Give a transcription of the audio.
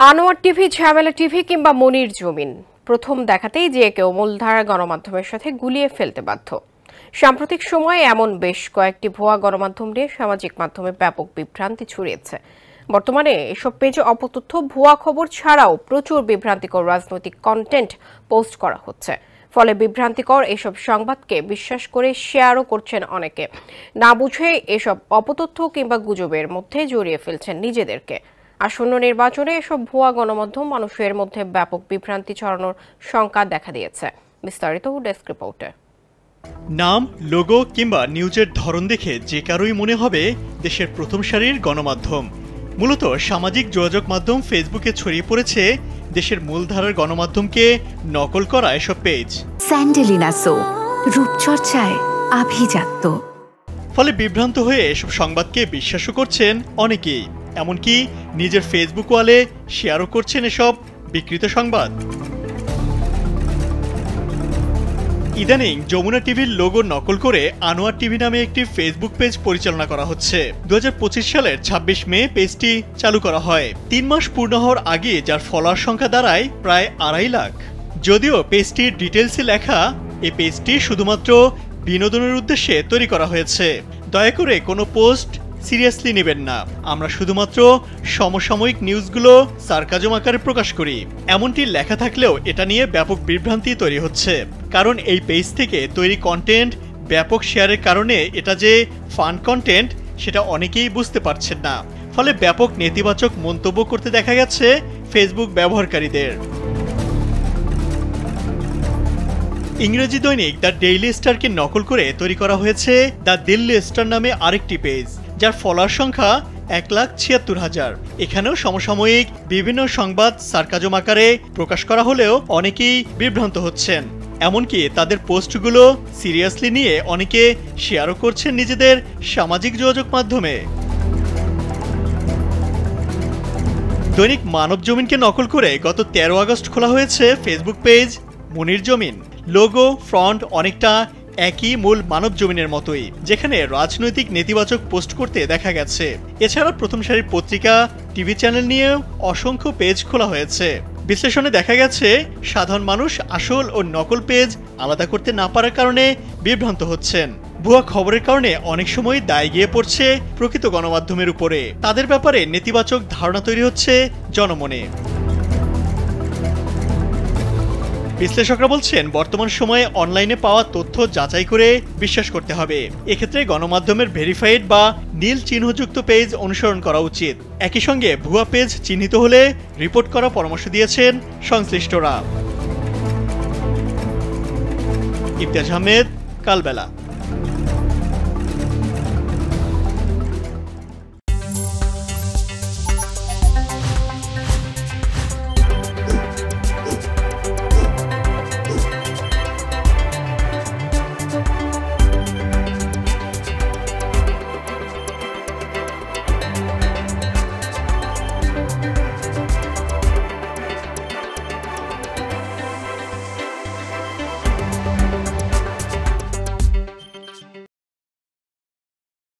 Anwar TV, ঝামেলা TV কিংবা মনির জমিন প্রথম দেখাতেই যে কেউ মূলধারা গণমাধ্যমের সাথে গুলিয়ে ফেলতে বাধ্য। সাম্প্রতিক সময়ে এমন বেশ কয়েকটি ভুয়া গণমাধ্যম নিয়ে সামাজিক মাধ্যমে ব্যাপক বিভ্রান্তি ছড়িয়েছে। বর্তমানে এসব পেজে অপতথ্য, ভুয়া খবর ছাড়াও প্রচুর বিভ্রান্তিকর রাজনৈতিক কন্টেন্ট পোস্ট করা হচ্ছে। ফলে বিভ্রান্তিকর এসব সংবাদকে বিশ্বাস করে শেয়ারও করছেন অনেকে। না বুঝে এসব অপতথ্য কিংবা গুজবের মধ্যে জড়িয়ে ফেলছেন নিজেদেরকে। আসন্ন নির্বাচনে এসব ভুয়া গণমাধ্যম মানুষের মধ্যে ব্যাপক বিভ্রান্তি ছড়ানোর শঙ্কা দেখা দিয়েছে। বিস্তারিত ডেস্ক রিপোর্টে। নাম, লোগো কিংবা নিউজের ধরন দেখে যে কারোই মনে হবে দেশের প্রথম সারির গণমাধ্যম। মূলত সামাজিক যোগাযোগ মাধ্যম ফেসবুকে ছড়িয়ে পড়েছে দেশের মূলধারার গণমাধ্যমকে নকল করা এসব পেজ। স্যান্ডেলিনা সো, রূপচর্চায় আভিজাত্য। ফলে বিভ্রান্ত হয়ে এসব সংবাদকে বিশ্বাসও করছেন অনেকেই, এমনকি নিজের ফেসবুক ওয়ালে শেয়ারও করছেন এসব বিকৃত সংবাদ। ইদানিং যমুনা টিভির লোগো নকল করে আনোয়ার টিভি নামে একটি ফেসবুক পেজ পরিচালনা করা হচ্ছে। 2025 সালের 26 মে পেজটি চালু করা হয়। 3 মাস পূর্ণ হওয়ার আগে যার ফলোয়ার সংখ্যা দাঁড়ায় প্রায় 2.5 লাখ। যদিও পেজটির ডিটেলসে লেখা, এই পেজটি শুধুমাত্র বিনোদনের উদ্দেশ্যে তৈরি করা হয়েছে। দয়া করে কোনো পোস্ট সিরিয়াসলি নেবেন না, আমরা শুধুমাত্র সমসাময়িক নিউজগুলো সার্কাজম আকারে প্রকাশ করি। এমনটি লেখা থাকলেও এটা নিয়ে ব্যাপক বিভ্রান্তি তৈরি হচ্ছে, কারণ এই পেজ থেকে তৈরি কন্টেন্ট ব্যাপক শেয়ারের কারণে এটা যে ফান কন্টেন্ট সেটা অনেকেই বুঝতে পারছেন না। ফলে ব্যাপক নেতিবাচক মন্তব্য করতে দেখা গেছে ফেসবুক ব্যবহারকারীদের। ইংরেজি দৈনিক দ্য ডেইলি স্টারকে নকল করে তৈরি করা হয়েছে দ্য দিল্লি স্টার নামে আরেকটি পেজ, যার ফলোয়ার সংখ্যা 1,76,000। এখানেও সমসাময়িক বিভিন্ন সংবাদ সার্কাজম আকারে প্রকাশ করা হলেও অনেকেই বিভ্রান্ত হচ্ছেন। এমনকি তাদের পোস্টগুলো সিরিয়াসলি নিয়ে অনেকে শেয়ারও করছেন নিজেদের সামাজিক যোগাযোগ মাধ্যমে। দৈনিক মানব জমিনকে নকল করে গত 13 আগস্ট খোলা হয়েছে ফেসবুক পেজ মনির জমিন। লোগো, ফ্রন্ট অনেকটা একই মূল মানব জমিনের মতোই, যেখানে রাজনৈতিক নেতিবাচক পোস্ট করতে দেখা গেছে। এছাড়া প্রথম সারির পত্রিকা, টিভি চ্যানেল নিয়েও অসংখ্য পেজ খোলা হয়েছে। বিশ্লেষণে দেখা গেছে সাধারণ মানুষ আসল ও নকল পেজ আলাদা করতে না পারার কারণে বিভ্রান্ত হচ্ছেন। ভুয়া খবরের কারণে অনেক সময় দায় গিয়ে পড়ছে প্রকৃত গণমাধ্যমের উপরে। তাদের ব্যাপারে নেতিবাচক ধারণা তৈরি হচ্ছে জনমনে। বিশ্লেষকরা বলছেন, বর্তমান সময়ে অনলাইনে পাওয়া তথ্য যাচাই করে বিশ্বাস করতে হবে। এক্ষেত্রে গণমাধ্যমের ভেরিফাইড বা নীল চিহ্নযুক্ত পেজ অনুসরণ করা উচিত। একই সঙ্গে ভুয়া পেজ চিহ্নিত হলে রিপোর্ট করার পরামর্শ দিয়েছেন সংশ্লিষ্টরা। ইমতিয়াজ আহমেদ, কালবেলা।